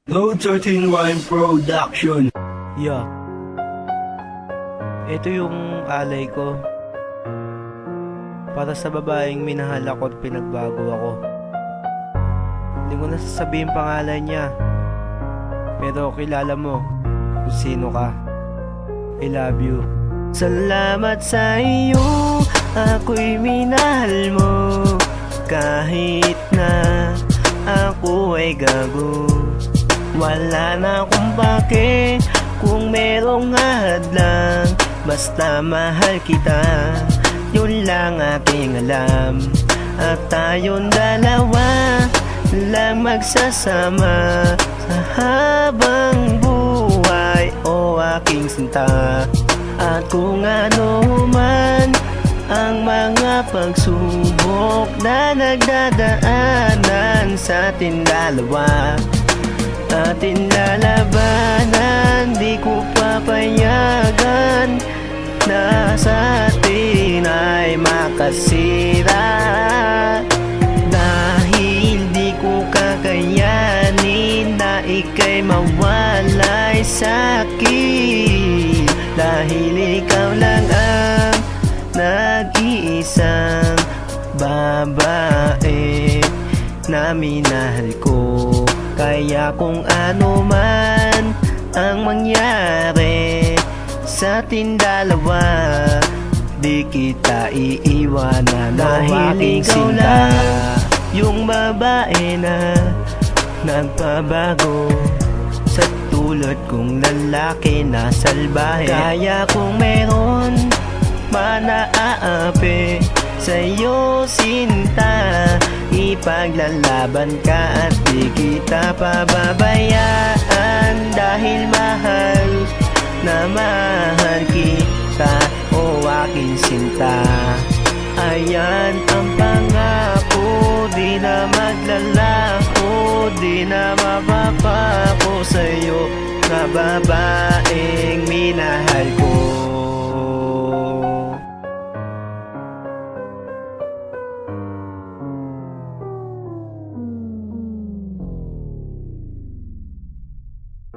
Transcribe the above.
Load 13 Wine Production. Yeah. Ito yung alay ko. Para sa babaeng minahal ako at pinagbago ako. Hindi ko na sasabihin pangalan niya. Pero kilala mo kung sino ka. I love you. Salamat sa iyo, ako'y minahal mo. Kahit na ako ay gago, wala na akong pake kung merong hadlang. Basta mahal kita, yun lang aking alam. At tayong dalawa lang magsasama sa habang buhay, o aking sinta. At kung ano man ang mga pagsubok na nagdadaanan sa ating dalawa, ating lalabanan, di ko papayagan na sa atin ay makasira. Dahil di ko kakayanin na ika'y mawalay sa'kin. Dahil ikaw lang ang nag-iisang babae na minahal ko. Kaya kung ano man ang mangyari sa ating dalawa, di kita iiwanan. Dahil ikaw lang yung babae na nagpabago sa tulad kong lalaki na salbahe. Kaya kung meron man naaapi sa'yo sinta, ipaglalaban ka at di kita pababayaan. Dahil mahal na mahal kita, o aking sinta. Ayan ang pangako, di na maglalako, di na mapapako sa'yo na babaeng minahal ko.